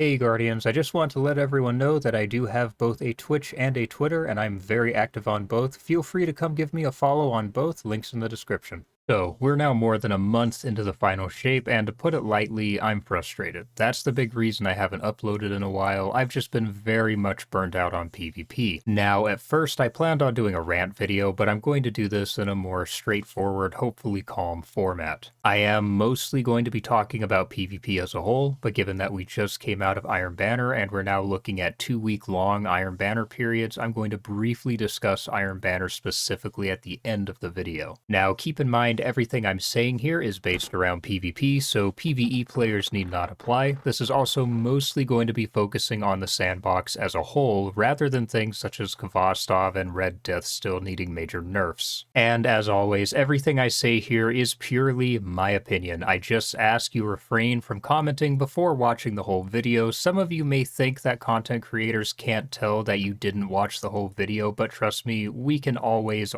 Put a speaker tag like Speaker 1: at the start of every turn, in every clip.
Speaker 1: Hey Guardians, I just want to let everyone know that I do have both a Twitch and a Twitter, and I'm very active on both. Feel free to come give me a follow on both, links in the description. So, we're now more than a month into the final shape, and to put it lightly, I'm frustrated. That's the big reason I haven't uploaded in a while. I've just been very much burned out on PvP. Now, at first, I planned on doing a rant video, but I'm going to do this in a more straightforward, hopefully calm format. I am mostly going to be talking about PvP as a whole, but given that we just came out of Iron Banner and we're now looking at 2-week-long Iron Banner periods, I'm going to briefly discuss Iron Banner specifically at the end of the video. Now, keep in mind, everything I'm saying here is based around PvP, so PvE players need not apply. This is also mostly going to be focusing on the sandbox as a whole, rather than things such as Kvostov and Red Death still needing major nerfs. And as always, everything I say here is purely my opinion. I just ask you refrain from commenting before watching the whole video. Some of you may think that content creators can't tell that you didn't watch the whole video, but trust me, we can always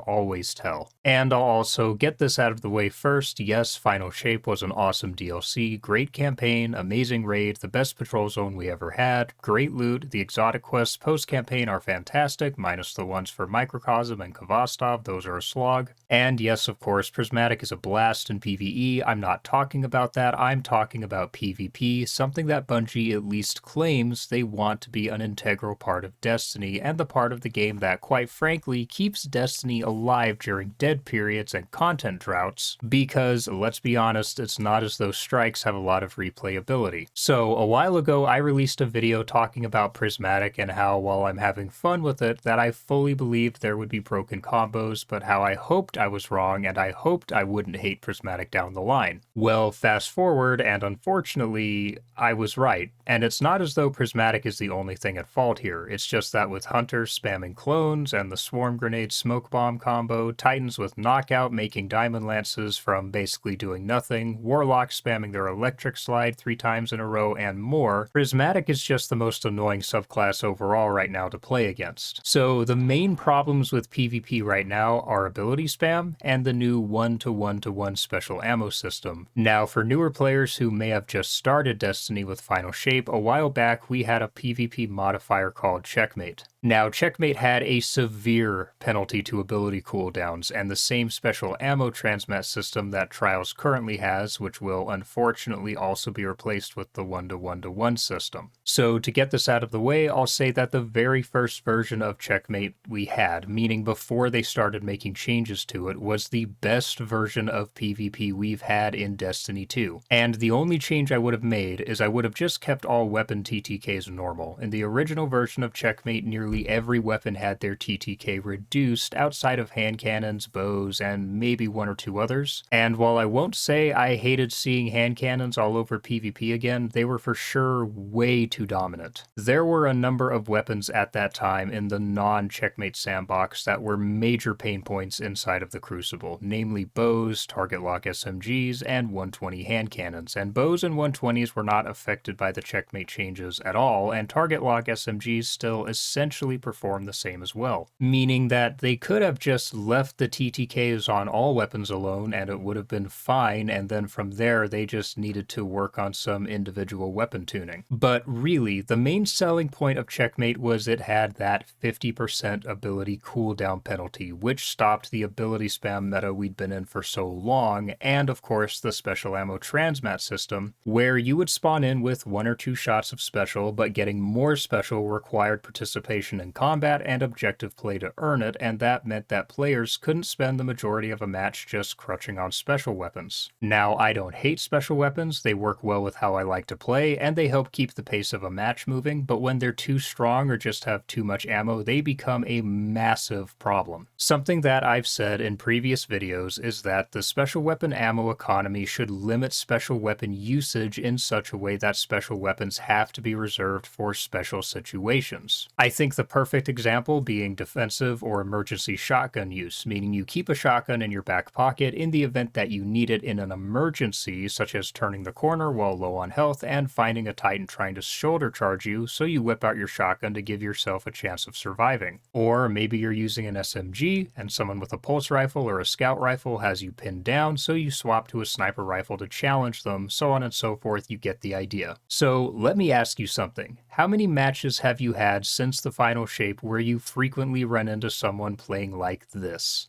Speaker 1: tell. And I'll also get this out of the way first. Yes, Final Shape was an awesome DLC, great campaign, amazing raid, the best patrol zone we ever had, great loot, the exotic quests post-campaign are fantastic, minus the ones for Microcosm and Kvostov, those are a slog. And yes, of course, Prismatic is a blast in PvE. I'm not talking about that, I'm talking about PvP, something that Bungie at least claims they want to be an integral part of Destiny, and the part of the game that, quite frankly, keeps Destiny alive during dead periods and content droughts, because, let's be honest, it's not as though strikes have a lot of replayability. So, a while ago, I released a video talking about Prismatic and how, while I'm having fun with it, that I fully believed there would be broken combos, but how I hoped I was wrong, and I hoped I wouldn't hate Prismatic down the line. Well, fast forward, and unfortunately, I was right. And it's not as though Prismatic is the only thing at fault here, it's just that with Hunters spamming clones, and the Swarm Grenade Smoke Bomb combo, Titans with Knockout making Diamond Lances from basically doing nothing, Warlocks spamming their Electric Slide 3 times in a row, and more, Prismatic is just the most annoying subclass overall right now to play against. So the main problems with PvP right now are ability spam, and the new 1-to-1-to-1 special ammo system. Now, for newer players who may have just started Destiny with Final Shape, a while back we had a PvP modifier called Checkmate. Now, Checkmate had a severe penalty to ability cooldowns, and the same special ammo transmat system that Trials currently has, which will unfortunately also be replaced with the 1-to-1-to-1 system. So to get this out of the way, I'll say that the very first version of Checkmate we had, meaning before they started making changes to it, was the best version of PvP we've had in Destiny 2. And the only change I would have made is I would have just kept all weapon TTKs normal. In the original version of Checkmate, nearly every weapon had their TTK reduced outside of hand cannons, bows, and maybe one or two others. And while I won't say I hated seeing hand cannons all over PvP again, they were for sure way too dominant. There were a number of weapons at that time in the non-Checkmate sandbox that were major pain points inside of the Crucible, namely bows, target lock SMGs, and 120 hand cannons. And bows and 120s were not affected by the Checkmate changes at all, and target lock SMGs still essentially perform the same as well, meaning that they could have just left the TTKs on all weapons alone and it would have been fine, and then from there they just needed to work on some individual weapon tuning. But really, the main selling point of Checkmate was it had that 50% ability cooldown penalty, which stopped the ability spam meta we'd been in for so long, and of course the special ammo transmat system, where you would spawn in with 1 or 2 shots of special, but getting more special required participation in combat and objective play to earn it, and that meant that players couldn't spend the majority of a match just crutching on special weapons. Now, I don't hate special weapons, they work well with how I like to play, and they help keep the pace of a match moving, but when they're too strong or just have too much ammo, they become a massive problem. Something that I've said in previous videos is that the special weapon ammo economy should limit special weapon usage in such a way that special weapons have to be reserved for special situations. I think the perfect example being defensive or emergency shotgun use, meaning you keep a shotgun in your back pocket in the event that you need it in an emergency, such as turning the corner while low on health and finding a Titan trying to shoulder charge you, so you whip out your shotgun to give yourself a chance of surviving. Or maybe you're using an SMG and someone with a pulse rifle or a scout rifle has you pinned down, so you swap to a sniper rifle to challenge them, so on and so forth. You get the idea. So let me ask you something. How many matches have you had since the final shape where you frequently run into someone playing like this?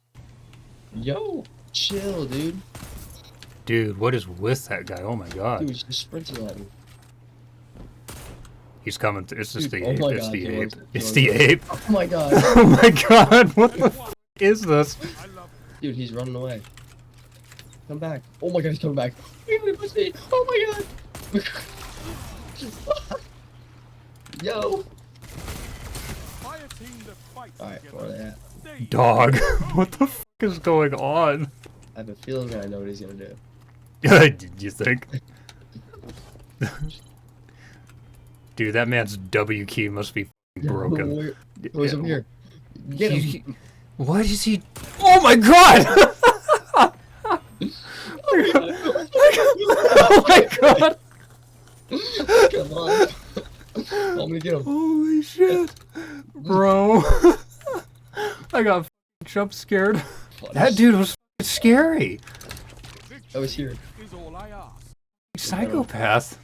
Speaker 2: Yo, chill, dude.
Speaker 1: Dude, what is with that guy? Oh my god.
Speaker 2: Dude, he's just sprinting at me.
Speaker 1: He's coming through. It's just
Speaker 2: Dude,
Speaker 1: the
Speaker 2: oh
Speaker 1: ape.
Speaker 2: my
Speaker 1: It's
Speaker 2: God,
Speaker 1: the
Speaker 2: he
Speaker 1: ape.
Speaker 2: wants it. He
Speaker 1: It's
Speaker 2: wants
Speaker 1: the
Speaker 2: it.
Speaker 1: ape.
Speaker 2: Oh my god.
Speaker 1: Oh my god, what the f is this?
Speaker 2: Dude, he's running away. Come back. Oh my god, he's coming back. Oh my god. Yo. Alright, where are they at?
Speaker 1: Dog, what the f is going on?
Speaker 2: I have a feeling that I know what he's gonna do.
Speaker 1: Did you think? Dude, that man's W key must be broken.
Speaker 2: Where's him here? Get him.
Speaker 1: What is he? Oh my god! Oh my god!
Speaker 2: Come on. I'm gonna get him.
Speaker 1: Holy shit. Bro. I got jump scared. That dude was scary.
Speaker 2: I was here.
Speaker 1: Psychopath.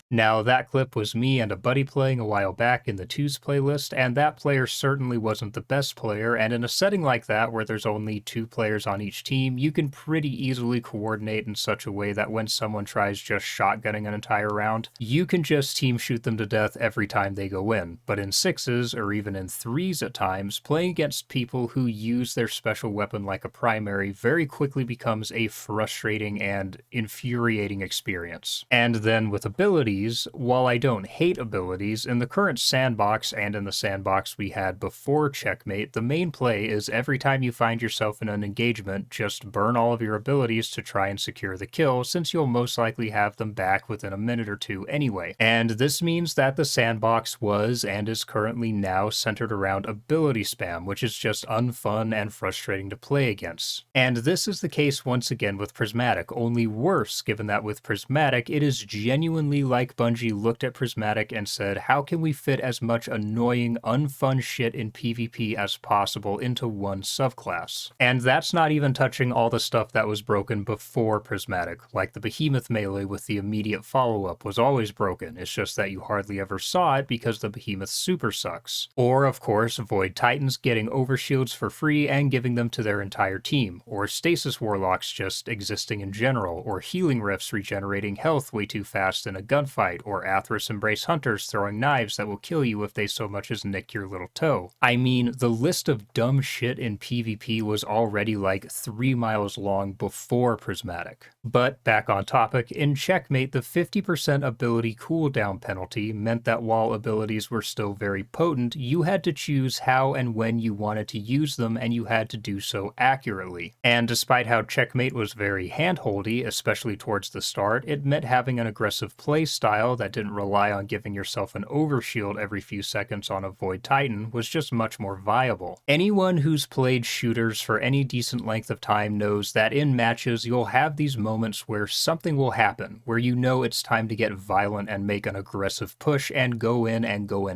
Speaker 1: Now, that clip was me and a buddy playing a while back in the twos playlist, and that player certainly wasn't the best player, and in a setting like that where there's only 2 players on each team, you can pretty easily coordinate in such a way that when someone tries just shotgunning an entire round, you can just team shoot them to death every time they go in. But in 6s, or even in 3s at times, playing against people who use their special weapon like a primary very quickly becomes a frustrating and infuriating experience. And then with abilities, while I don't hate abilities, in the current sandbox and in the sandbox we had before Checkmate, the main play is every time you find yourself in an engagement, just burn all of your abilities to try and secure the kill, since you'll most likely have them back within a minute or 2 anyway. And this means that the sandbox was and is currently now centered around ability spam, which is just unfun and frustrating to play against. And this is the case once again with Prismatic, only worse given that with Prismatic it is genuinely like Bungie looked at Prismatic and said, how can we fit as much annoying, unfun shit in PvP as possible into one subclass? And that's not even touching all the stuff that was broken before Prismatic, like the Behemoth melee with the immediate follow-up was always broken, it's just that you hardly ever saw it because the Behemoth super sucks. Or, of course, Void Titans getting overshields for free and giving them to their entire team, or Stasis Warlocks just existing in general, or Healing Rifts regenerating health way too fast in a gunfight, or Athras Embrace Hunters throwing knives that will kill you if they so much as nick your little toe. I mean, the list of dumb shit in PvP was already like 3 miles long before Prismatic. But back on topic, in Checkmate, the 50% ability cooldown penalty meant that while abilities were still very potent, you had to choose how and when you wanted to use them, and you had to do so accurately. And despite how Checkmate was very handholdy, especially towards the start, it meant having an aggressive play style that didn't rely on giving yourself an overshield every few seconds on a Void Titan was just much more viable. Anyone who's played shooters for any decent length of time knows that in matches you'll have these moments where something will happen, where you know it's time to get violent and make an aggressive push and go in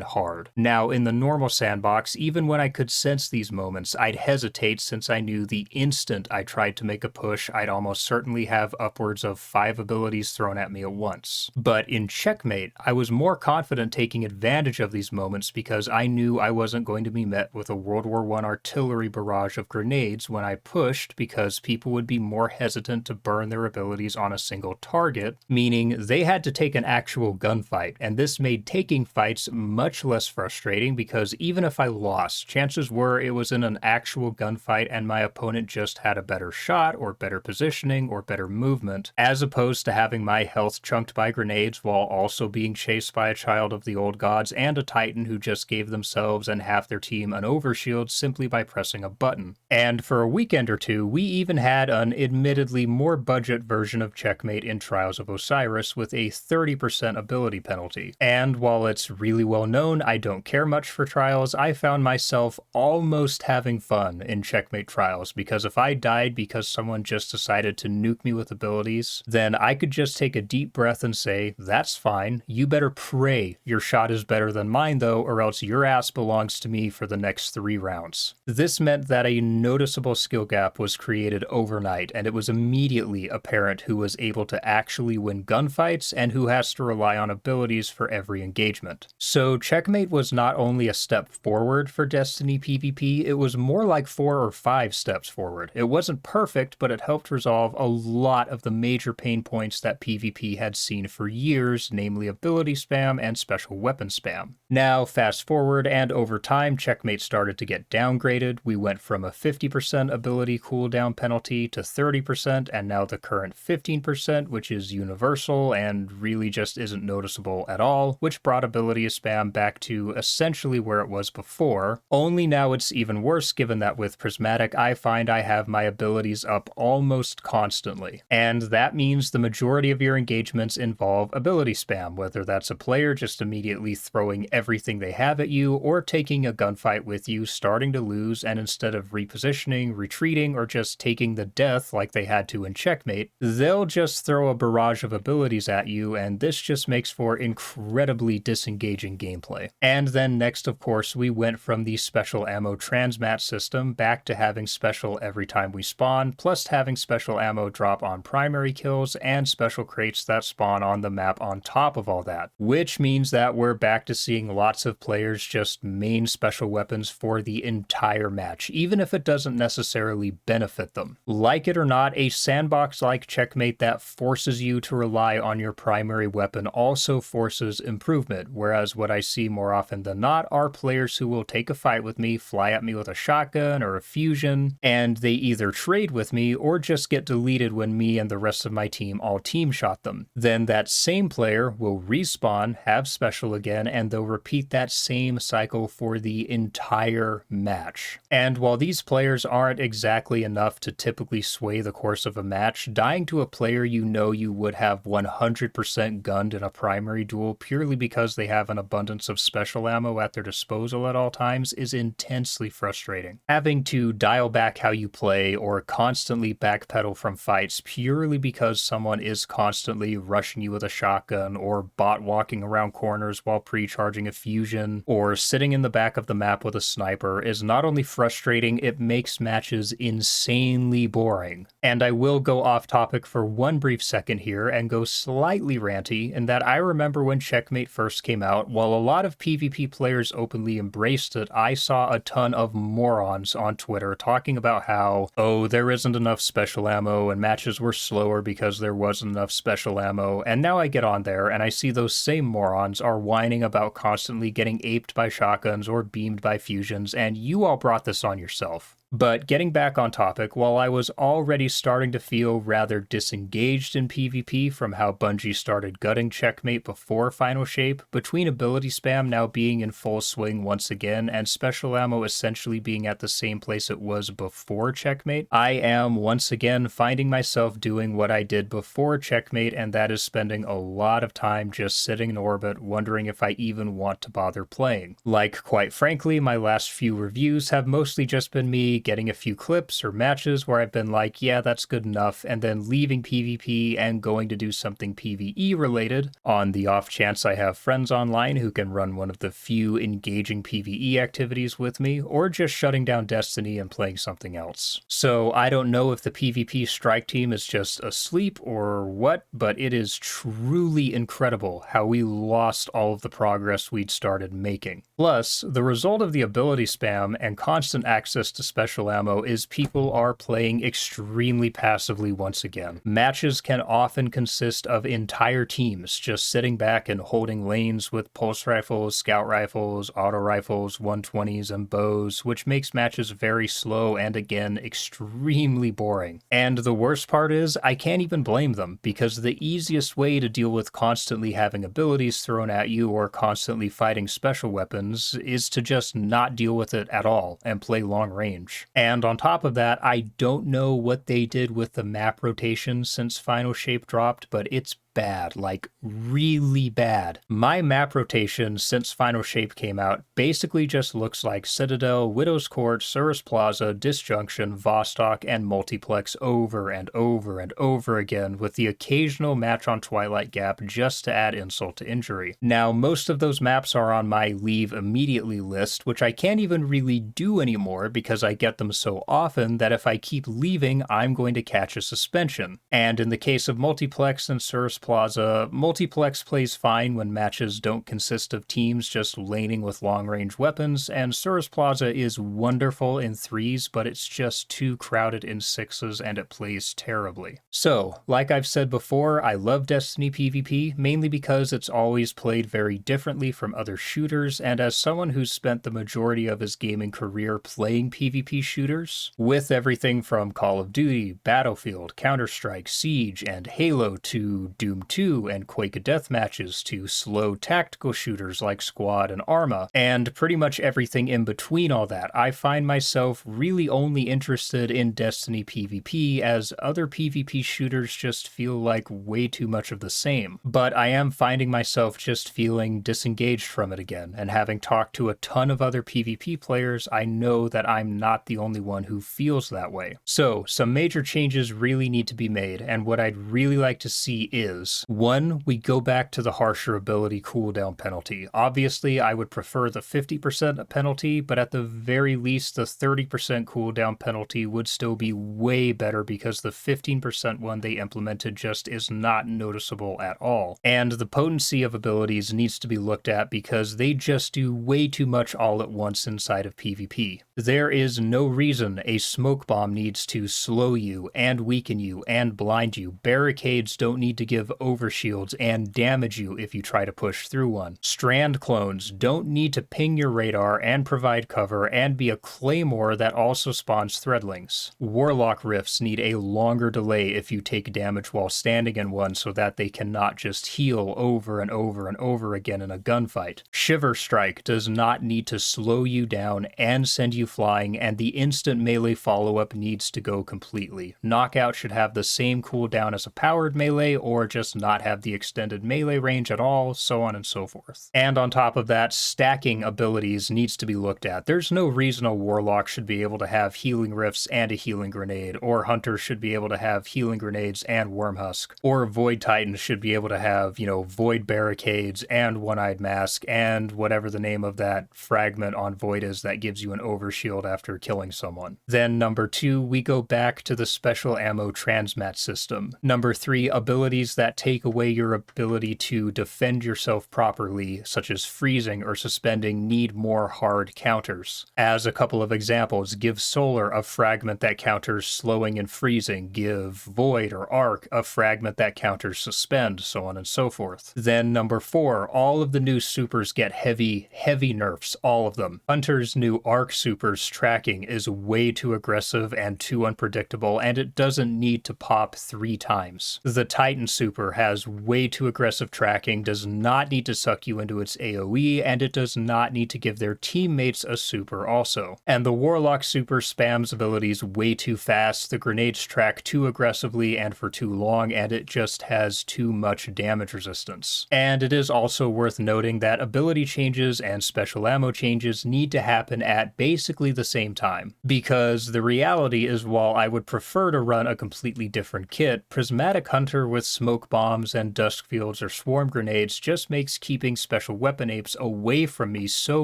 Speaker 1: hard. Now, in the normal sandbox, even when I could sense these moments, I'd hesitate since I knew the instant I tried to make a push, I'd almost certainly have upwards of 5 abilities thrown at me at once. But in Checkmate, I was more confident taking advantage of these moments because I knew I wasn't going to be met with a World War I artillery barrage of grenades when I pushed, because people would be more hesitant to burn their abilities on a single target, meaning they had to take an actual gunfight, and this made taking fights much less frustrating because even if I lost, chances were it was in an actual gunfight and my opponent just had a better shot or better positioning or better movement, as opposed to having my health chunked by grenades while while also being chased by a child of the old gods and a titan who just gave themselves and half their team an overshield simply by pressing a button. And for a weekend or two, we even had an admittedly more budget version of Checkmate in Trials of Osiris with a 30% ability penalty. And while it's really well known I don't care much for Trials, I found myself almost having fun in Checkmate Trials, because if I died because someone just decided to nuke me with abilities, then I could just take a deep breath and say, that's fine, you better pray your shot is better than mine though, or else your ass belongs to me for the next 3 rounds. This meant that a noticeable skill gap was created overnight, and it was immediately apparent who was able to actually win gunfights and who has to rely on abilities for every engagement. So Checkmate was not only a step forward for Destiny PvP, it was more like 4 or 5 steps forward. It wasn't perfect, but it helped resolve a lot of the major pain points that PvP had seen for years, namely ability spam and special weapon spam. Now, fast forward, and over time, Checkmate started to get downgraded. We went from a 50% ability cooldown penalty to 30%, and now the current 15%, which is universal and really just isn't noticeable at all, which brought ability spam back to essentially where it was before. Only now it's even worse, given that with Prismatic, I find I have my abilities up almost constantly. And that means the majority of your engagements involve ability spam, whether that's a player just immediately throwing everything they have at you, or taking a gunfight with you, starting to lose, and instead of repositioning, retreating, or just taking the death like they had to in Checkmate, they'll just throw a barrage of abilities at you, and this just makes for incredibly disengaging gameplay. And then next, of course, we went from the special ammo transmat system back to having special every time we spawn, plus having special ammo drop on primary kills and special crates that spawn on the map on top of all that, which means that we're back to seeing lots of players just main special weapons for the entire match, even if it doesn't necessarily benefit them. Like it or not, a sandbox like Checkmate that forces you to rely on your primary weapon also forces improvement, whereas what I see more often than not are players who will take a fight with me, fly at me with a shotgun or a fusion, and they either trade with me or just get deleted when me and the rest of my team all team shot them. Then that same player will respawn, have special again, and they'll repeat that same cycle for the entire match. And while these players aren't exactly enough to typically sway the course of a match, dying to a player you know you would have 100% gunned in a primary duel purely because they have an abundance of special ammo at their disposal at all times is intensely frustrating. Having to dial back how you play or constantly backpedal from fights purely because someone is constantly rushing you with a shotgun, or bot walking around corners while pre-charging a fusion, or sitting in the back of the map with a sniper is not only frustrating, it makes matches insanely boring. And I will go off topic for one brief second here and go slightly ranty in that I remember when Checkmate first came out, while a lot of PvP players openly embraced it, I saw a ton of morons on Twitter talking about how, oh, there isn't enough special ammo and matches were slower because there wasn't enough special ammo, and now I get on there and I see those same morons are whining about constantly getting aped by shotguns or beamed by fusions, and you all brought this on yourself. But getting back on topic, while I was already starting to feel rather disengaged in PvP from how Bungie started gutting Checkmate before Final Shape, between ability spam now being in full swing once again and special ammo essentially being at the same place it was before Checkmate, I am once again finding myself doing what I did before Checkmate, and that is spending a lot of time just sitting in orbit wondering if I even want to bother playing. Like, quite frankly, my last few reviews have mostly just been me getting a few clips or matches where I've been like, yeah, that's good enough, and then leaving PvP and going to do something PvE related on the off chance I have friends online who can run one of the few engaging PvE activities with me, or just shutting down Destiny and playing something else. So I don't know if the PvP strike team is just asleep or what, but it is truly incredible how we lost all of the progress we'd started making. Plus, the result of the ability spam and constant access to special special ammo is people are playing extremely passively once again. Matches can often consist of entire teams just sitting back and holding lanes with pulse rifles, scout rifles, auto rifles, 120s, and bows, which makes matches very slow and again extremely boring. And the worst part is, I can't even blame them, because the easiest way to deal with constantly having abilities thrown at you or constantly fighting special weapons is to just not deal with it at all and play long range. And on top of that, I don't know what they did with the map rotation since Final Shape dropped, but it's bad, like really bad. My map rotation since Final Shape came out basically just looks like Citadel, Widow's Court, Cirrus Plaza, Disjunction, Vostok, and Multiplex over and over and over again, with the occasional match on Twilight Gap just to add insult to injury. Now, most of those maps are on my leave immediately list, which I can't even really do anymore because I get them so often that if I keep leaving, I'm going to catch a suspension. And in the case of Multiplex and Cirrus Plaza, Multiplex plays fine when matches don't consist of teams just laning with long-range weapons, and Cirrus Plaza is wonderful in 3s, but it's just too crowded in 6s and it plays terribly. So, like I've said before, I love Destiny PvP, mainly because it's always played very differently from other shooters, and as someone who's spent the majority of his gaming career playing PvP shooters, with everything from Call of Duty, Battlefield, Counter-Strike, Siege, and Halo to Doom 2 and Quake of Death matches to slow tactical shooters like Squad and Arma, and pretty much everything in between all that, I find myself really only interested in Destiny PvP, as other PvP shooters just feel like way too much of the same. But I am finding myself just feeling disengaged from it again, and having talked to a ton of other PvP players, I know that I'm not the only one who feels that way. So, some major changes really need to be made, and what I'd really like to see is 1, we go back to the harsher ability cooldown penalty. Obviously, I would prefer the 50% penalty, but at the very least, the 30% cooldown penalty would still be way better because the 15% one they implemented just is not noticeable at all. And the potency of abilities needs to be looked at because they just do way too much all at once inside of PvP. There is no reason a smoke bomb needs to slow you and weaken you and blind you. Barricades don't need to give overshields and damage you if you try to push through one. Strand clones don't need to ping your radar and provide cover and be a claymore that also spawns threadlings. Warlock rifts need a longer delay if you take damage while standing in one so that they cannot just heal over and over and over again in a gunfight. Shiver Strike does not need to slow you down and send you flying, and the instant melee follow-up needs to go completely. Knockout should have the same cooldown as a powered melee or just not have the extended melee range at all, so on and so forth. And on top of that, stacking abilities needs to be looked at. There's no reason a Warlock should be able to have healing rifts and a healing grenade, or Hunter should be able to have healing grenades and Wormhusk, or Void Titan should be able to have, Void Barricades and One-Eyed Mask and whatever the name of that fragment on Void is that gives you an overshield after killing someone. Then number 2, we go back to the special ammo transmat system. Number 3, abilities that take away your ability to defend yourself properly, such as freezing or suspending, need more hard counters. As a couple of examples, give Solar a fragment that counters slowing and freezing, give Void or Arc a fragment that counters suspend, so on and so forth. Then number 4, all of the new supers get heavy nerfs, all of them. Hunter's new Arc super's tracking is way too aggressive and too unpredictable, and it doesn't need to pop 3 times. The Titan super has way too aggressive tracking, does not need to suck you into its AoE, and it does not need to give their teammates a super also. And the Warlock super spams abilities way too fast, the grenades track too aggressively and for too long, and it just has too much damage resistance. And it is also worth noting that ability changes and special ammo changes need to happen at basically the same time, because the reality is, while I would prefer to run a completely different kit, Prismatic Hunter with smoke smoke bombs and dusk fields or swarm grenades just makes keeping special weapon apes away from me so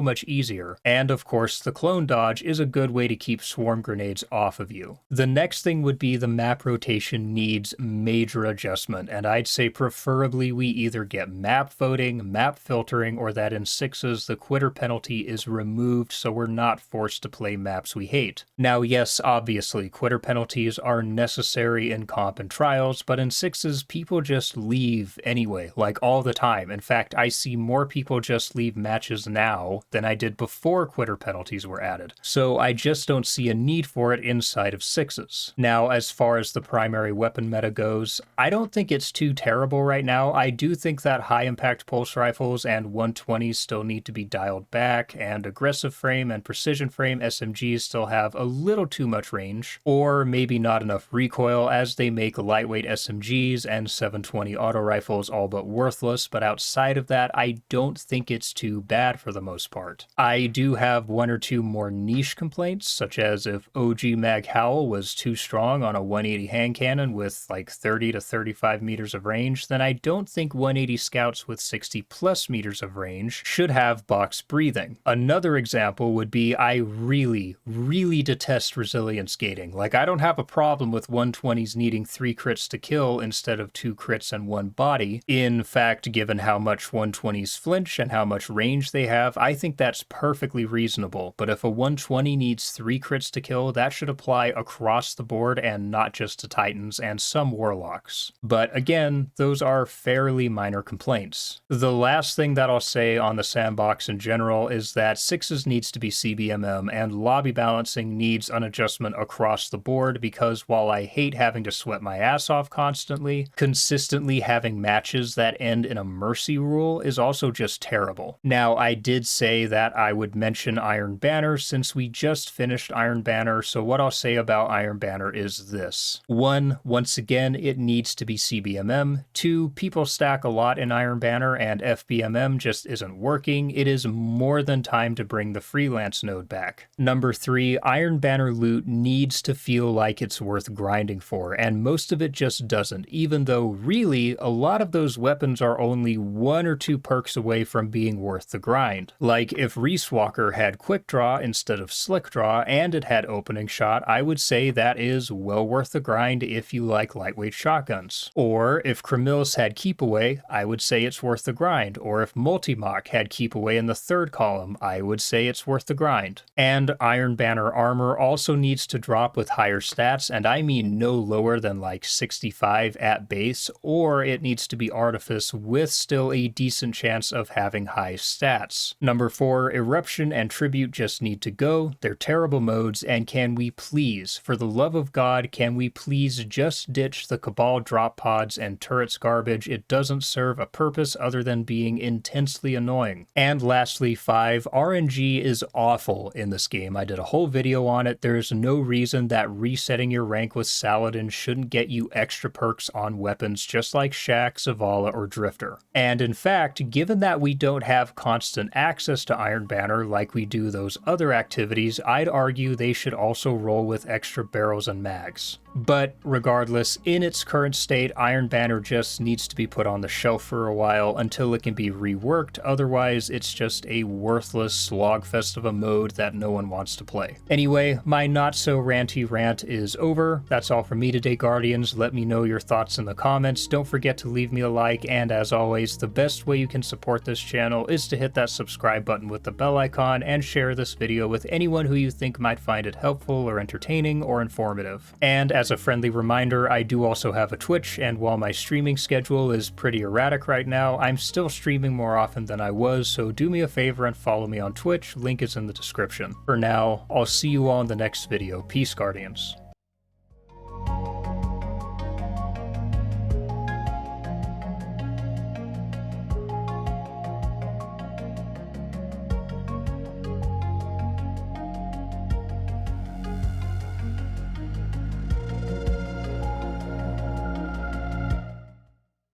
Speaker 1: much easier. And of course, the clone dodge is a good way to keep swarm grenades off of you. The next thing would be the map rotation needs major adjustment, and I'd say preferably we either get map voting, map filtering, or that in 6s the quitter penalty is removed so we're not forced to play maps we hate. Now yes, obviously, quitter penalties are necessary in comp and trials, but in 6s people just leave anyway, like all the time. In fact, I see more people just leave matches now than I did before quitter penalties were added. So I just don't see a need for it inside of 6s. Now, as far as the primary weapon meta goes, I don't think it's too terrible right now. I do think that high impact pulse rifles and 120s still need to be dialed back, and aggressive frame and precision frame SMGs still have a little too much range, or maybe not enough recoil, as they make lightweight SMGs and 720 auto rifles all but worthless, but outside of that, I don't think it's too bad for the most part. I do have one or two more niche complaints, such as if OG Mag Howl was too strong on a 180 hand cannon with like 30 to 35 meters of range, then I don't think 180 scouts with 60 plus meters of range should have box breathing. Another example would be I really detest resilience gating. Like, I don't have a problem with 120s needing 3 crits to kill instead of 2 crits and 1 body. In fact, given how much 120s flinch and how much range they have, I think that's perfectly reasonable. But if a 120 needs 3 crits to kill, that should apply across the board and not just to Titans and some Warlocks. But again, those are fairly minor complaints. The last thing that I'll say on the sandbox in general is that 6s needs to be CBMM, and lobby balancing needs an adjustment across the board, because while I hate having to sweat my ass off constantly, consistently having matches that end in a mercy rule is also just terrible. Now, I did say that I would mention Iron Banner since we just finished Iron Banner, so what I'll say about Iron Banner is this. 1, once again, it needs to be CBMM. 2, people stack a lot in Iron Banner and FBMM just isn't working. It is more than time to bring the freelance node back. Number 3, Iron Banner loot needs to feel like it's worth grinding for, and most of it just doesn't, even though really a lot of those weapons are only 1 or 2 perks away from being worth the grind. Like if Reese Walker had quick draw instead of slick draw and it had opening shot, I would say that is well worth the grind if you like lightweight shotguns. Or if Kramils had keep away, I would say it's worth the grind. Or if Multimach had keep away in the 3rd column, I would say it's worth the grind. And Iron Banner armor also needs to drop with higher stats, and I mean no lower than like 65 at base, or it needs to be Artifice with still a decent chance of having high stats. Number 4, Eruption and Tribute just need to go. They're terrible modes, and can we please, for the love of God, can we please just ditch the Cabal drop pods and turrets garbage? It doesn't serve a purpose other than being intensely annoying. And lastly, 5, RNG is awful in this game. I did a whole video on it. There's no reason that resetting your rank with Saladin shouldn't get you extra perks on weapons just like Shaq, Zavala, or Drifter. And in fact, given that we don't have constant access to Iron Banner like we do those other activities, I'd argue they should also roll with extra barrels and mags. But regardless, in its current state, Iron Banner just needs to be put on the shelf for a while until it can be reworked. Otherwise, it's just a worthless slogfest of a mode that no one wants to play. Anyway, my not so ranty rant is over. That's all from me today, Guardians. Let me know your thoughts in the comments. Don't forget to leave me a like, and as always, the best way you can support this channel is to hit that subscribe button with the bell icon and share this video with anyone who you think might find it helpful or entertaining or informative. And as a friendly reminder, I do also have a Twitch, and while my streaming schedule is pretty erratic right now, I'm still streaming more often than I was, so do me a favor and follow me on Twitch. Link is in the description. For now, I'll see you all in the next video. Peace, Guardians.